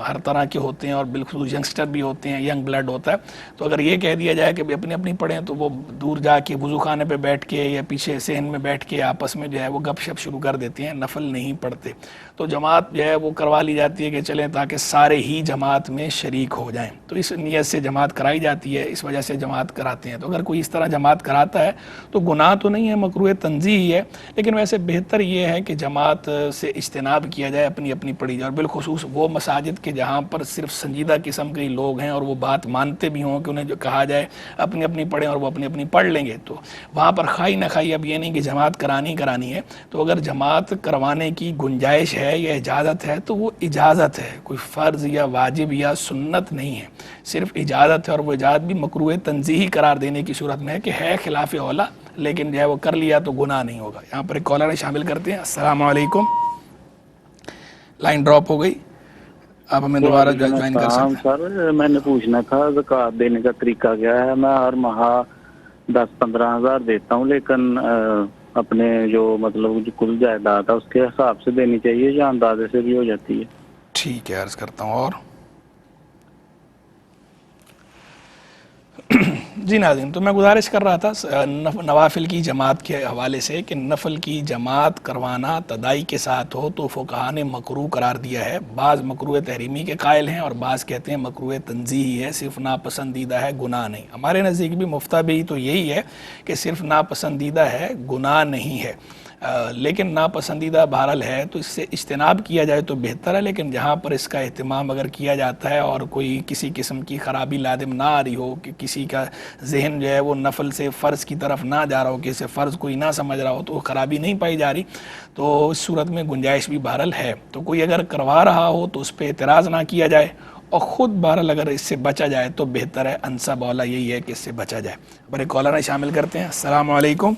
Speaker 2: ہر طرح کے ہوتے ہیں، اور بالخصوص ینگسٹر بھی ہوتے ہیں، ینگ بلڈ ہوتا ہے. تو اگر یہ کہہ دیا جائے کہ اپنی اپنی پڑھیں تو وہ دور جا کے وضو خانے پہ بیٹھ کے یا پیچھے صحن میں بیٹھ کے آپس میں جو ہے وہ گپ شپ شروع کر دیتے ہیں، نفل نہیں پڑھتے. تو جماعت جو ہے وہ کروا لی جاتی ہے کہ چلیں تاکہ سارے ہی جماعت میں شریک ہو جائیں. تو اس نیت سے جماعت کرائی جاتی ہے، اس وجہ سے جماعت کراتے ہیں. تو اگر کوئی اس طرح جماعت کراتا ہے تو گناہ تو نہیں ہے، مکروہ تنزیہی ہے، لیکن ویسے بہتر یہ ہے کہ جماعت سے اجتناب کیا جائے، اپنی اپنی پڑھی جائے. اور بالخصوص وہ مساجد کے جہاں پر صرف سنجیدہ قسم کے لوگ ہیں اور وہ بات مانتے بھی ہوں کہ انہیں جو کہا جائے اپنی اپنی پڑھیں اور وہ اپنی اپنی پڑھ لیں گے، تو وہاں پر خائی نہ خائی اب یہ نہیں کہ جماعت کرانی ہے. تو اگر جماعت کروانے کی گنجائش ہے یا اجازت ہے تو وہ اجازت ہے، کوئی فرض یا واجب یا سنت نہیں ہے، صرف اجازت ہے. اور وہ اجازت بھی مکروہ تنزیہی قرار دینے کی صورت میں ہے کہ ہے خلاف اولیٰ، لیکن جو ہے وہ کر لیا تو گناہ نہیں ہوگا. یہاں پر ایک کالر شامل کرتے ہیں. السلام علیکم. لائن ڈراپ ہو گئی، آپ ہمیں دوبارہ جوائن کر سکتے ہیں.
Speaker 8: سر میں نے پوچھنا تھا زکوٰۃ دینے کا طریقہ کیا ہے؟ میں ہر ماہ 10-15 ہزار دیتا ہوں، لیکن اپنے جو مطلب جو کل جائیداد ہے اس کے حساب سے دینی چاہیے یا اندازے سے بھی ہو جاتی ہے؟
Speaker 2: ٹھیک ہے، عرض کرتا ہوں. اور جی ناظرین، تو میں گزارش کر رہا تھا نوافل کی جماعت کے حوالے سے کہ نفل کی جماعت کروانا تدائی کے ساتھ ہو تو فقہا نے مکروہ قرار دیا ہے. بعض مکروہ تحریمی کے قائل ہیں اور بعض کہتے ہیں مکروہ تنزیہی ہے، صرف ناپسندیدہ ہے، گناہ نہیں. ہمارے نزدیک بھی مفتہ بھی تو یہی ہے کہ صرف ناپسندیدہ ہے، گناہ نہیں ہے. لیکن ناپسندیدہ بہرحال ہے تو اس سے اجتناب کیا جائے تو بہتر ہے. لیکن جہاں پر اس کا اہتمام اگر کیا جاتا ہے اور کوئی کسی قسم کی خرابی لازم نہ آ رہی ہو، کہ کسی کا ذہن جو ہے وہ نفل سے فرض کی طرف نہ جا رہا ہو، کہ اسے فرض کوئی نہ سمجھ رہا ہو، تو وہ خرابی نہیں پائی جا رہی، تو اس صورت میں گنجائش بھی بہرحال ہے. تو کوئی اگر کروا رہا ہو تو اس پہ اعتراض نہ کیا جائے، اور خود بہرحال اگر اس سے بچا جائے تو بہتر ہے. انسب اولیٰ یہی ہے کہ اس سے بچا جائے. بڑے کالر شامل کرتے ہیں. السلام علیکم.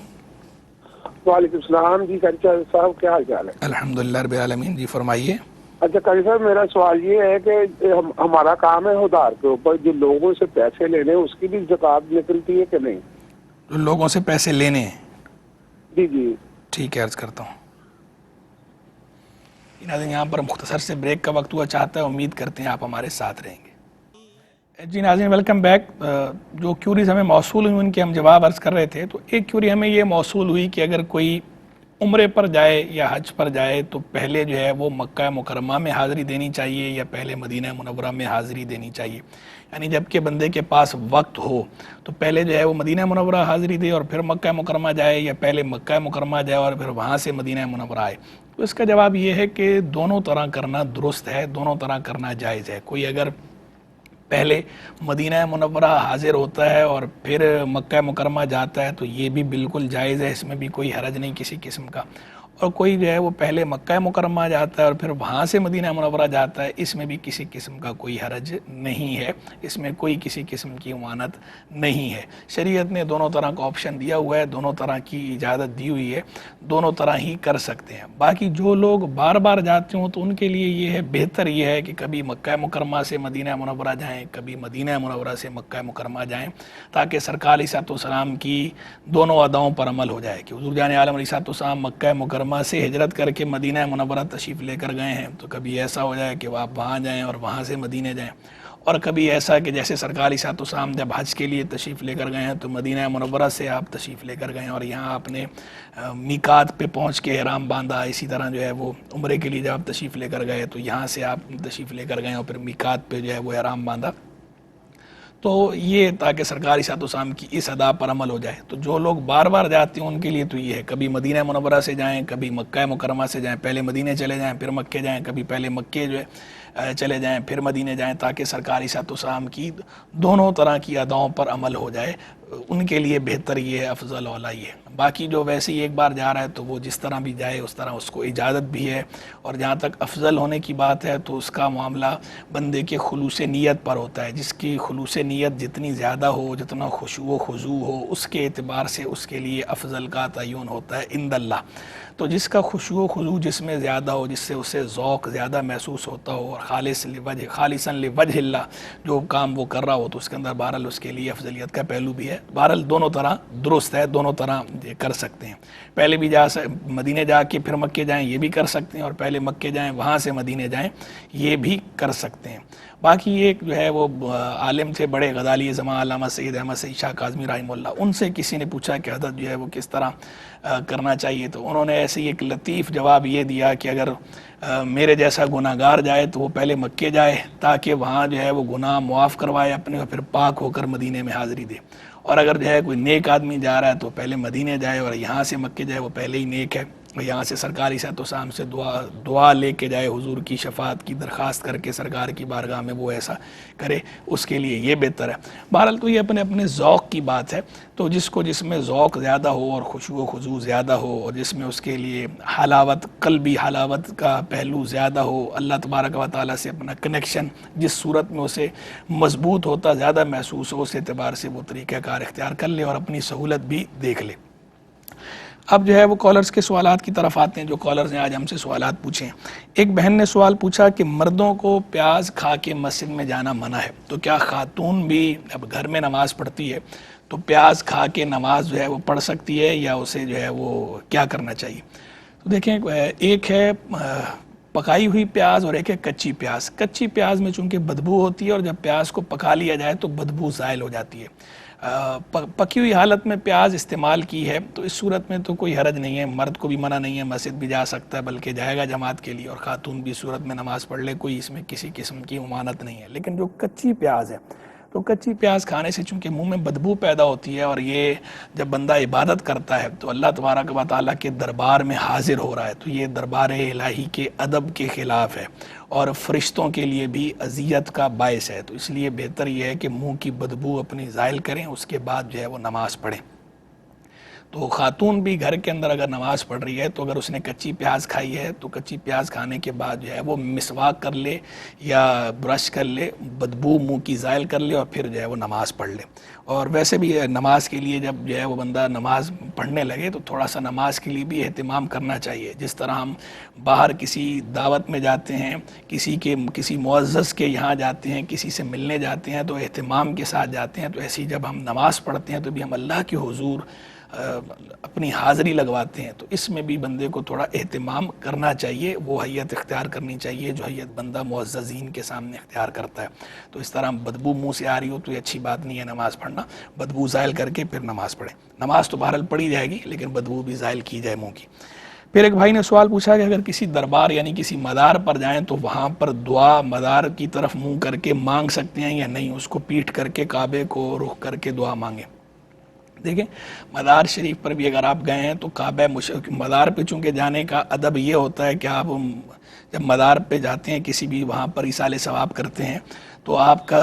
Speaker 9: وعلیکم السلام جی قاری صاحب، کیا حال چال ہے؟
Speaker 2: الحمدللہ رب العالمین. جی فرمائیے.
Speaker 9: اچھا قاری صاحب، میرا سوال یہ ہے کہ ہمارا کام ہے ادھار کے اوپر جو لوگوں سے پیسے لینے، اس کی بھی زکوٰۃ نکلتی ہے کہ نہیں؟
Speaker 2: لوگوں سے پیسے لینے ہیں؟
Speaker 9: جی جی
Speaker 2: ٹھیک ہے، عرض کرتا ہوں. ناظرین یہاں پر مختصر سے بریک کا وقت ہوا چاہتا ہے، امید کرتے ہیں آپ ہمارے ساتھ رہیں گے. جی ناظرین ویلکم بیک. جو کیوریز ہمیں موصول ہوئی ان کے ہم جواب عرض کر رہے تھے. تو ایک کیوری ہمیں یہ موصول ہوئی کہ اگر کوئی عمرے پر جائے یا حج پر جائے تو پہلے جو ہے وہ مکہ مکرمہ میں حاضری دینی چاہیے یا پہلے مدینہ منورہ میں حاضری دینی چاہیے. یعنی جب کہ بندے کے پاس وقت ہو تو پہلے جو ہے وہ مدینہ منورہ حاضری دے اور پھر مکہ مکرمہ جائے، یا پہلے مکہ مکرمہ جائے اور پھر وہاں سے مدینہ منورہ آئے. تو اس کا جواب یہ ہے کہ دونوں طرح کرنا درست ہے، دونوں طرح کرنا جائز ہے. کوئی اگر پہلے مدینہ منورہ حاضر ہوتا ہے اور پھر مکہ مکرمہ جاتا ہے تو یہ بھی بالکل جائز ہے، اس میں بھی کوئی حرج نہیں کسی قسم کا. اور کوئی جو ہے وہ پہلے مکہ مکرمہ جاتا ہے اور پھر وہاں سے مدینہ منورہ جاتا ہے، اس میں بھی کسی قسم کا کوئی حرج نہیں ہے، اس میں کوئی کسی قسم کی ممانعت نہیں ہے. شریعت نے دونوں طرح کا آپشن دیا ہوا ہے، دونوں طرح کی اجازت دی ہوئی ہے، دونوں طرح ہی کر سکتے ہیں. باقی جو لوگ بار بار جاتے ہوں تو ان کے لیے یہ ہے، بہتر یہ ہے کہ کبھی مکہ مکرمہ سے مدینہ منورہ جائیں، کبھی مدینہ منورہ سے مکہ مکرمہ جائیں، تاکہ سرکار علیہ السلام کی دونوں اداؤں پر عمل ہو جائے. کہ حضور جان عالم علیہ السلام مکہ مکرمہ سے ہجرت کر کے مدینہ منورہ تشریف لے کر گئے ہیں، تو کبھی ایسا ہو جائے کہ وہ آپ وہاں جائیں اور وہاں سے مدینہ جائیں. اور کبھی ایسا کہ جیسے سرکار علیہ السلام جب حج کے لیے تشریف لے کر گئے ہیں تو مدینہ منورہ سے آپ تشریف لے کر گئے اور یہاں آپ نے میقات پہ پہنچ کے احرام باندھا. اسی طرح جو ہے وہ عمرے کے لیے جب آپ تشریف لے کر گئے تو یہاں سے آپ تشریف لے کر گئے اور پھر میقات پہ جو ہے وہ احرام باندھا. تو یہ تاکہ سرکار علیہ السلام کی اس ادا پر عمل ہو جائے. تو جو لوگ بار بار جاتے ہیں ان کے لیے تو یہ ہے، کبھی مدینہ منورہ سے جائیں، کبھی مکہ مکرمہ سے جائیں، پہلے مدینہ چلے جائیں پھر مکے جائیں، کبھی پہلے مکے جو ہے چلے جائیں پھر مدینہ جائیں، تاکہ سرکار علیہ السلام کی دونوں طرح کی اداؤں پر عمل ہو جائے. ان کے لیے بہتر یہ ہے، افضل اولا یہ ہے. باقی جو ویسے ہی ایک بار جا رہا ہے تو وہ جس طرح بھی جائے اس طرح اس کو اجازت بھی ہے. اور جہاں تک افضل ہونے کی بات ہے تو اس کا معاملہ بندے کے خلوص نیت پر ہوتا ہے. جس کی خلوص نیت جتنی زیادہ ہو، جتنا خشوع و خضوع ہو، اس کے اعتبار سے اس کے لیے افضل کا تعین ہوتا ہے عند اللہ. تو جس کا خشوع و خضوع جس میں زیادہ ہو، جس سے اسے ذوق زیادہ محسوس ہوتا ہو اور خالصاً لوجہ اللہ جو کام وہ کر رہا ہو، تو اس کے اندر بہرحال اس کے لیے افضلیت کا پہلو بھی ہے. بہرحال دونوں طرح درست ہے، دونوں طرح کر سکتے ہیں. پہلے بھی مدینے جا کے پھر مکے جائیں یہ بھی کر سکتے ہیں، اور پہلے مکے جائیں وہاں سے مدینے جائیں یہ بھی کر سکتے ہیں. باقی ایک جو ہے وہ عالم تھے بڑے غزالی زمان علامہ سید احمد سعید شاہ کاظمی رحمہ اللہ، ان سے کسی نے پوچھا کہ حضرت جو ہے وہ کس طرح کرنا چاہیے. تو انہوں نے ایسے ہی ایک لطیف جواب یہ دیا کہ اگر میرے جیسا گناہ گار جائے تو وہ پہلے مکے جائے تاکہ وہاں جو ہے وہ گناہ معاف کروائے اپنے، اور پھر پاک ہو کر مدینے میں حاضری دے. اور اگر جو ہے کوئی نیک آدمی جا رہا ہے تو پہلے مدینے جائے اور یہاں سے مکے جائے، وہ پہلے ہی نیک ہے. یہاں سے سرکار علیہ السلام سے دعا لے کے جائے، حضور کی شفاعت کی درخواست کر کے سرکار کی بارگاہ میں وہ ایسا کرے، اس کے لیے یہ بہتر ہے. بہرحال تو یہ اپنے اپنے ذوق کی بات ہے. تو جس کو جس میں ذوق زیادہ ہو اور خشوع و خضوع زیادہ ہو، اور جس میں اس کے لیے حلاوت، قلبی حلاوت کا پہلو زیادہ ہو، اللہ تبارک و تعالیٰ سے اپنا کنیکشن جس صورت میں اسے مضبوط ہوتا زیادہ محسوس ہو، اس اعتبار سے وہ طریقہ کار اختیار کر لے اور اپنی سہولت بھی دیکھ لے. اب جو ہے وہ کالرز کے سوالات کی طرف آتے ہیں. جو کالرز نے آج ہم سے سوالات پوچھے ہیں، ایک بہن نے سوال پوچھا کہ مردوں کو پیاز کھا کے مسجد میں جانا منع ہے، تو کیا خاتون بھی اب گھر میں نماز پڑھتی ہے تو پیاز کھا کے نماز جو ہے وہ پڑھ سکتی ہے، یا اسے جو ہے وہ کیا کرنا چاہیے؟ تو دیکھیں، ایک ہے پکائی ہوئی پیاز اور ایک ہے کچی پیاز. کچی پیاز میں چونکہ بدبو ہوتی ہے اور جب پیاز کو پکا لیا جائے تو بدبو زائل ہو جاتی ہے. پکی ہوئی حالت میں پیاز استعمال کی ہے تو اس صورت میں تو کوئی حرج نہیں ہے، مرد کو بھی منع نہیں ہے، مسجد بھی جا سکتا ہے بلکہ جائے گا جماعت کے لیے، اور خاتون بھی صورت میں نماز پڑھ لے، کوئی اس میں کسی قسم کی ممانعت نہیں ہے. لیکن جو کچی پیاز ہے تو کچی پیاز کھانے سے چونکہ منہ میں بدبو پیدا ہوتی ہے، اور یہ جب بندہ عبادت کرتا ہے تو اللہ تبارک و تعالیٰ کے دربار میں حاضر ہو رہا ہے، تو یہ دربار الہی کے ادب کے خلاف ہے اور فرشتوں کے لیے بھی اذیت کا باعث ہے. تو اس لیے بہتر یہ ہے کہ منہ کی بدبو اپنی زائل کریں، اس کے بعد جو ہے وہ نماز پڑھیں. تو خاتون بھی گھر کے اندر اگر نماز پڑھ رہی ہے تو اگر اس نے کچی پیاز کھائی ہے تو کچی پیاز کھانے کے بعد جو ہے وہ مسواک کر لے یا برش کر لے، بدبو منہ کی زائل کر لے اور پھر جو ہے وہ نماز پڑھ لے۔ اور ویسے بھی نماز کے لیے جب جو ہے وہ بندہ نماز پڑھنے لگے تو تھوڑا سا نماز کے لیے بھی اہتمام کرنا چاہیے۔ جس طرح ہم باہر کسی دعوت میں جاتے ہیں، کسی معزز کے یہاں جاتے ہیں، کسی سے ملنے جاتے ہیں تو اہتمام کے ساتھ جاتے ہیں، تو ایسی جب ہم نماز پڑھتے ہیں تو بھی ہم اللہ کے حضور اپنی حاضری لگواتے ہیں، تو اس میں بھی بندے کو تھوڑا اہتمام کرنا چاہیے، وہ حیت اختیار کرنی چاہیے جو حیت بندہ معززین کے سامنے اختیار کرتا ہے۔ تو اس طرح بدبو منہ سے آ رہی ہو تو یہ اچھی بات نہیں ہے نماز پڑھنا، بدبو زائل کر کے پھر نماز پڑھیں۔ نماز تو بہرحال پڑھی جائے گی لیکن بدبو بھی زائل کی جائے منہ کی۔ پھر ایک بھائی نے سوال پوچھا کہ اگر کسی دربار یعنی کسی مدار پر جائیں تو وہاں پر دعا مدار کی طرف منہ کر کے مانگ سکتے ہیں یا نہیں، اس کو پیٹ کر کے کعبے کو رخ کر کے دعا مانگیں؟ دیکھیں مدار شریف پر بھی اگر آپ گئے ہیں تو کعبہ مدار پہ چونکہ جانے کا ادب یہ ہوتا ہے کہ آپ جب مدار پہ جاتے ہیں کسی بھی وہاں پر ایصال ثواب کرتے ہیں تو آپ کا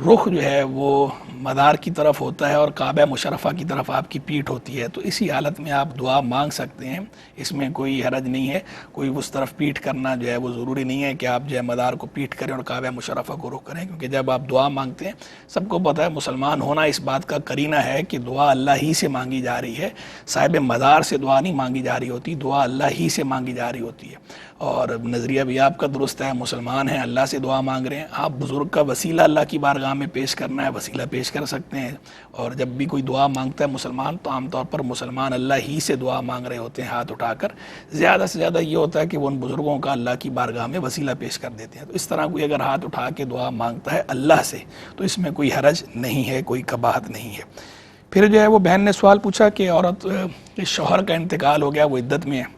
Speaker 2: رخ جو ہے وہ مدار کی طرف ہوتا ہے اور کعبہ مشرفہ کی طرف آپ کی پیٹھ ہوتی ہے، تو اسی حالت میں آپ دعا مانگ سکتے ہیں، اس میں کوئی حرج نہیں ہے۔ کوئی اس طرف پیٹھ کرنا جو ہے وہ ضروری نہیں ہے کہ آپ جو ہے مدار کو پیٹھ کریں اور کعبہ مشرفہ کو رخ کریں، کیونکہ جب آپ دعا مانگتے ہیں سب کو پتہ ہے مسلمان ہونا اس بات کا قرینہ ہے کہ دعا اللہ ہی سے مانگی جا رہی ہے، صاحب مدار سے دعا نہیں مانگی جا رہی ہوتی، دعا اللہ ہی سے مانگی جا رہی ہوتی ہے۔ اور نظریہ بھی آپ کا درست ہے، مسلمان ہیں اللہ سے دعا مانگ رہے ہیں، آپ بزرگ کا وسیلہ اللہ کی بارگاہ میں پیش کرنا ہے، وسیلہ پیش کر سکتے ہیں۔ اور جب بھی کوئی دعا مانگتا ہے مسلمان تو عام طور پر مسلمان اللہ ہی سے دعا مانگ رہے ہوتے ہیں ہاتھ اٹھا کر، زیادہ سے زیادہ یہ ہوتا ہے کہ وہ ان بزرگوں کا اللہ کی بارگاہ میں وسیلہ پیش کر دیتے ہیں۔ تو اس طرح کوئی اگر ہاتھ اٹھا کے دعا مانگتا ہے اللہ سے تو اس میں کوئی حرج نہیں ہے، کوئی قباحت نہیں ہے۔ پھر جو ہے وہ بہن نے سوال پوچھا کہ عورت کے شوہر کا انتقال ہو گیا، وہ عدت میں ہے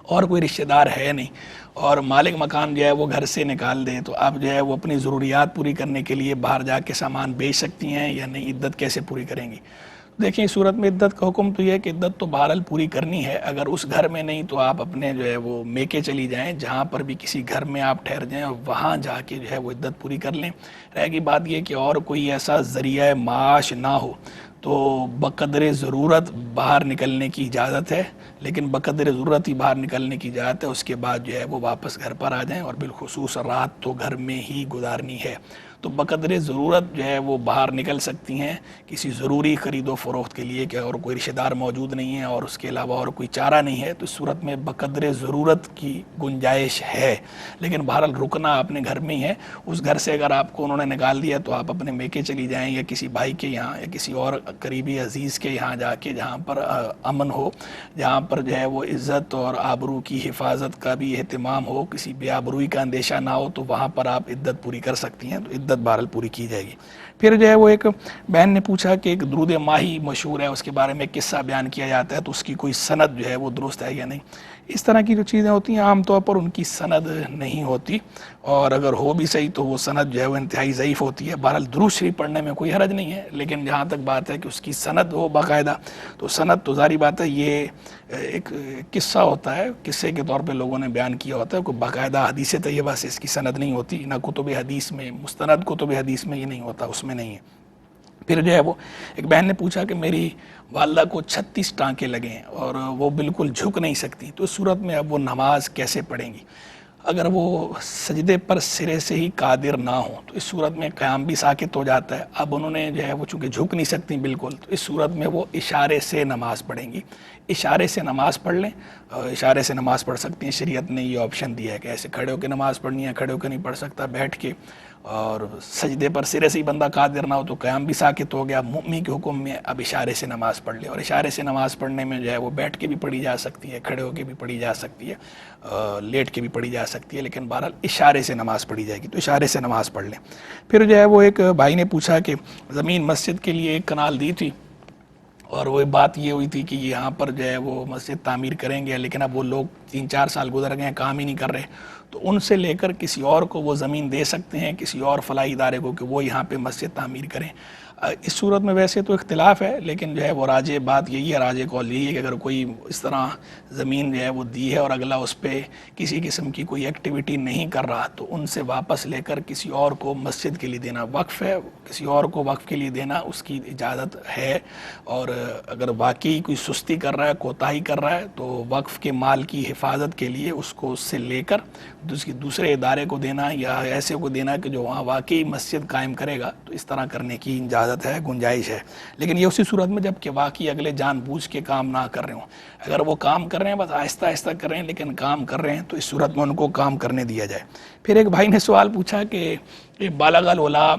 Speaker 2: اور کوئی رشتہ دار ہے نہیں اور مالک مکان جو ہے وہ گھر سے نکال دے، تو آپ جو ہے وہ اپنی ضروریات پوری کرنے کے لیے باہر جا کے سامان بیچ سکتی ہیں یا نہیں، عدت کیسے پوری کریں گی؟ دیکھیں اس صورت میں عدت کا حکم تو یہ ہے کہ عدت تو بہرحال پوری کرنی ہے، اگر اس گھر میں نہیں تو آپ اپنے جو ہے وہ میکے چلی جائیں، جہاں پر بھی کسی گھر میں آپ ٹھہر جائیں اور وہاں جا کے جو ہے وہ عدت پوری کر لیں۔ رہ گی بات یہ کہ اور کوئی ایسا ذریعہ معاش نہ ہو تو بقدر ضرورت باہر نکلنے کی اجازت ہے، لیکن بقدر ضرورت ہی باہر نکلنے کی اجازت ہے، اس کے بعد جو ہے وہ واپس گھر پر آ جائیں اور بالخصوص رات تو گھر میں ہی گزارنی ہے۔ تو بقدر ضرورت جو ہے وہ باہر نکل سکتی ہیں کسی ضروری خرید و فروخت کے لیے کہ اور کوئی رشتہ دار موجود نہیں ہے اور اس کے علاوہ اور کوئی چارہ نہیں ہے، تو اس صورت میں بقدر ضرورت کی گنجائش ہے، لیکن بہرحال رکنا اپنے گھر میں ہی ہے۔ اس گھر سے اگر آپ کو انہوں نے نکال دیا تو آپ اپنے میکے چلی جائیں یا کسی بھائی کے یہاں یا کسی اور قریبی عزیز کے یہاں جا کے جہاں پر امن ہو، جہاں پر جو ہے وہ عزت اور آبرو کی حفاظت کا بھی اہتمام ہو، کسی بے آبروئی کا اندیشہ نہ ہو، تو وہاں پر آپ عدت پوری کر سکتی ہیں، تو عدت بہرحال پوری کی جائے گی۔ پھر جو ہے وہ ایک بہن نے پوچھا کہ ایک درود ماہی مشہور ہے، اس کے بارے میں قصہ بیان کیا جاتا ہے تو اس کی کوئی سند جو ہے وہ درست ہے یا نہیں۔ اس طرح کی جو چیزیں ہوتی ہیں عام طور پر ان کی سند نہیں ہوتی، اور اگر ہو بھی صحیح تو وہ سند جو ہے وہ انتہائی ضعیف ہوتی ہے۔ بہرحال درود شریف پڑھنے میں کوئی حرج نہیں ہے، لیکن جہاں تک بات ہے کہ اس کی سند ہو باقاعدہ، تو سند تو ظاہری بات ہے یہ ایک قصہ ہوتا ہے، قصے کے طور پہ لوگوں نے بیان کیا ہوتا ہے، کوئی باقاعدہ حدیث طیبہ سے اس کی سند نہیں ہوتی، نہ کتب حدیث میں، مستند کتب حدیث میں یہ نہیں ہوتا، اس میں نہیں ہے۔ پھر جو ہے وہ ایک بہن نے پوچھا کہ میری والدہ کو 36 ٹانکے لگے ہیں اور وہ بالکل جھک نہیں سکتی، تو اس صورت میں اب وہ نماز کیسے پڑھیں گی؟ اگر وہ سجدے پر سرے سے ہی قادر نہ ہوں تو اس صورت میں قیام بھی ساکت ہو جاتا ہے۔ اب انہوں نے جو ہے وہ چونکہ جھک نہیں سکتی بالکل، تو اس صورت میں وہ اشارے سے نماز پڑھیں گی۔ اشارے سے نماز پڑھ لیں، اشارے سے نماز پڑھ سکتی ہیں، شریعت نے یہ آپشن دیا ہے کہ ایسے کھڑے ہو کے نماز پڑھنی ہے، کھڑے ہو کے نہیں پڑھ سکتا، بیٹھ کے، اور سجدے پر سرے سے ہی بندہ قادر نہ ہو تو قیام بھی ساکت ہو گیا۔ مؤمن کے حکم میں اب اشارے سے نماز پڑھ لے، اور اشارے سے نماز پڑھنے میں جو ہے وہ بیٹھ کے بھی پڑھی جا سکتی ہے، کھڑے ہو کے بھی پڑھی جا سکتی ہے، لیٹ کے بھی پڑھی جا سکتی ہے، لیکن بہرحال اشارے سے نماز پڑھی جائے گی، تو اشارے سے نماز پڑھ لیں۔ پھر جو ہے وہ ایک بھائی نے پوچھا کہ زمین مسجد کے لیے ایک کنال دی تھی اور وہ بات یہ ہوئی تھی کہ یہاں پر جو ہے وہ مسجد تعمیر کریں گے، لیکن اب وہ لوگ 3-4 سال گزر گئے ہیں، کام ہی نہیں کر رہے، تو ان سے لے کر کسی اور کو وہ زمین دے سکتے ہیں، کسی اور فلاحی ادارے کو، کہ وہ یہاں پہ مسجد تعمیر کریں۔ اس صورت میں ویسے تو اختلاف ہے، لیکن جو ہے وہ راجح بات یہی ہے، راجح قول یہی ہے کہ اگر کوئی اس طرح زمین جو ہے وہ دی ہے اور اگلا اس پہ کسی قسم کی کوئی ایکٹیویٹی نہیں کر رہا، تو ان سے واپس لے کر کسی اور کو مسجد کے لیے دینا وقف ہے، کسی اور کو وقف کے لیے دینا اس کی اجازت ہے۔ اور اگر واقعی کوئی سستی کر رہا ہے، کوتاہی کر رہا ہے، تو وقف کے مال کی حفاظت کے لیے اس کو اس سے لے کر دوسرے ادارے کو دینا یا ایسے کو دینا کہ جو وہاں واقعی مسجد قائم کرے گا، تو اس طرح کرنے کی اجازت ہے، گنجائش ہے۔ لیکن یہ اسی صورت میں جب کہ واقعی اگلے جان بوجھ کے کام نہ کر رہے ہوں، اگر وہ کام کر رہے ہیں بس آہستہ آہستہ کر رہے ہیں لیکن کام کر رہے ہیں، تو اس صورت میں ان کو کام کرنے دیا جائے۔ پھر ایک بھائی نے سوال پوچھا کہ یہ بالغ العلا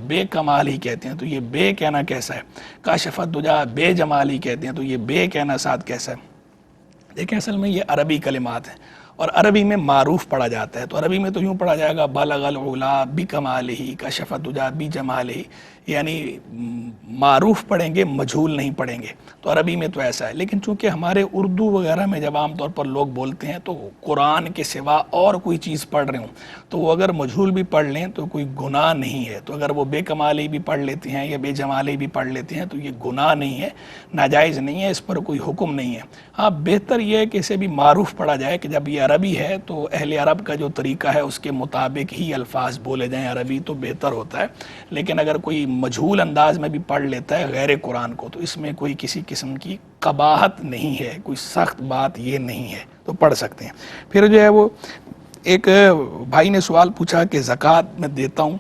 Speaker 2: بے کمال ہی کہتے ہیں، تو یہ بے کہنا کیسا ہے؟ کاشف الدجا بے جمال ہی کہتے ہیں، تو یہ بے کہنا ساتھ کیسا ہے؟ دیکھیں اصل میں یہ عربی کلمات ہیں اور عربی میں معروف پڑھا جاتا ہے، تو عربی میں تو یوں پڑھا جائے گا بالغ العلا بکمالہ کشف الدجا بجمالہ، یعنی معروف پڑھیں گے، مجہول نہیں پڑھیں گے، تو عربی میں تو ایسا ہے۔ لیکن چونکہ ہمارے اردو وغیرہ میں جب عام طور پر لوگ بولتے ہیں تو قرآن کے سوا اور کوئی چیز پڑھ رہے ہوں تو وہ اگر مجہول بھی پڑھ لیں تو کوئی گناہ نہیں ہے، تو اگر وہ بے کمالی بھی پڑھ لیتے ہیں یا بے جمالی بھی پڑھ لیتے ہیں تو یہ گناہ نہیں ہے، ناجائز نہیں ہے، اس پر کوئی حکم نہیں ہے۔ ہاں بہتر یہ ہے کہ اسے بھی معروف پڑھا جائے کہ جب یہ عربی ہے تو اہل عرب کا جو طریقہ ہے اس کے مطابق ہی الفاظ بولے جائیں عربی، تو بہتر ہوتا ہے۔ لیکن اگر کوئی مجہول انداز میں بھی پڑھ لیتا ہے غیر قرآن کو تو اس میں کوئی کسی قسم کی قباحت نہیں ہے، کوئی سخت بات یہ نہیں ہے، تو پڑھ سکتے ہیں۔ پھر جو ہے وہ ایک بھائی نے سوال پوچھا کہ زکوٰۃ میں دیتا ہوں،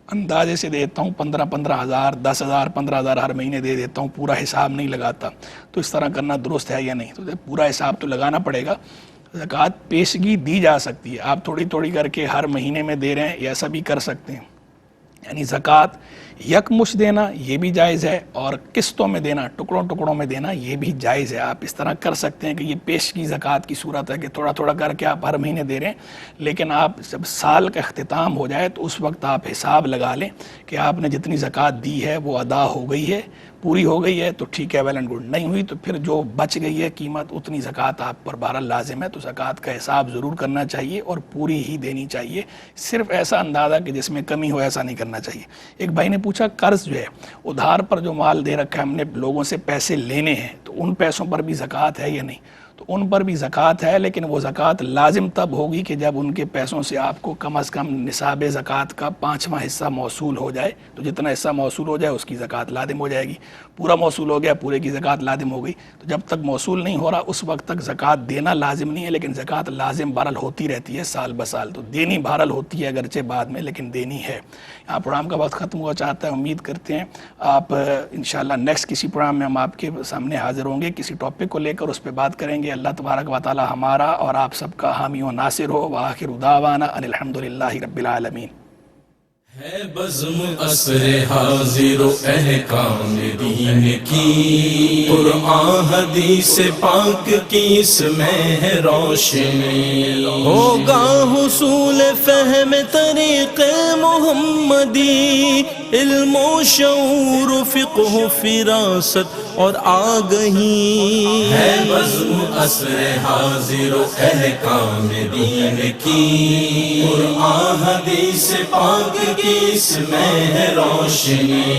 Speaker 2: اندازے سے دیتا ہوں 15,000 10,000 15,000 ہر مہینے دے دیتا ہوں، پورا حساب نہیں لگاتا، تو اس طرح کرنا درست ہے یا نہیں؟ تو پورا حساب تو لگانا پڑے گا۔ زکوٰۃ پیشگی دی جا سکتی ہے، آپ تھوڑی تھوڑی کر کے ہر مہینے میں دے رہے ہیں، یہ ایسا بھی کر سکتے ہیں، یعنی زکوٰۃ یکمشت دینا یہ بھی جائز ہے اور قسطوں میں دینا، ٹکڑوں ٹکڑوں میں دینا یہ بھی جائز ہے۔ آپ اس طرح کر سکتے ہیں کہ یہ پیشگی زکوٰۃ کی صورت ہے کہ تھوڑا تھوڑا کر کے آپ ہر مہینے دے رہے ہیں، لیکن آپ جب سال کا اختتام ہو جائے تو اس وقت آپ حساب لگا لیں کہ آپ نے جتنی زکوٰۃ دی ہے وہ ادا ہو گئی ہے، پوری ہو گئی ہے تو ٹھیک ہے، ویل اینڈ گڈ، نہیں ہوئی تو پھر جو بچ گئی ہے قیمت اتنی زکوٰۃ آپ پر بہرحال لازم ہے، تو زکوٰۃ کا حساب ضرور کرنا چاہیے اور پوری ہی دینی چاہیے، صرف ایسا اندازہ کہ جس میں کمی ہو ایسا نہیں کرنا چاہیے۔ ایک بھائی نے پوچھا قرض جو ہے ادھار پر جو مال دے رکھا ہے، ہم نے لوگوں سے پیسے لینے ہیں، تو ان پیسوں پر بھی زکوٰۃ ہے یا نہیں؟ تو ان پر بھی زکوٰۃ ہے، لیکن وہ زکوٰۃ لازم تب ہوگی کہ جب ان کے پیسوں سے آپ کو کم از کم نصاب زکوٰۃ کا 5واں حصہ موصول ہو جائے، تو جتنا حصہ موصول ہو جائے اس کی زکوٰۃ لازم ہو جائے گی۔ پورا موصول ہو گیا، پورے کی زکوٰۃ لازم ہو گئی، تو جب تک موصول نہیں ہو رہا اس وقت تک زکوٰۃ دینا لازم نہیں ہے، لیکن زکوٰۃ لازم بہرحال ہوتی رہتی ہے سال بسال، تو دینی بہرحال ہوتی ہے اگرچہ بعد میں، لیکن دینی ہے۔ یہاں پروگرام کا وقت ختم ہوا چاہتا ہے، امید کرتے ہیں آپ انشاءاللہ نیکسٹ کسی پروگرام میں ہم آپ کے سامنے حاضر ہوں گے، کسی ٹاپک کو لے کر اس پہ بات کریں گے۔ اللہ تبارک و تعالی ہمارا اور آپ سب کا حامی و ناصر ہو۔ وآخر دعوانا ان الحمدللہ رب العالمین۔
Speaker 1: ہے بزم عصر حاضر و احکام دین کی، قرآن حدیث پاک کی اس میں ہے روشنی، ہوگا حصول فہم طریق محمدی، علم و شعور و فقہ و فراست اور آگہی، ہے بزم عصر حاضر و احکام دین کی، قرآن حدیث پاک کی اس میں ہے روشنی۔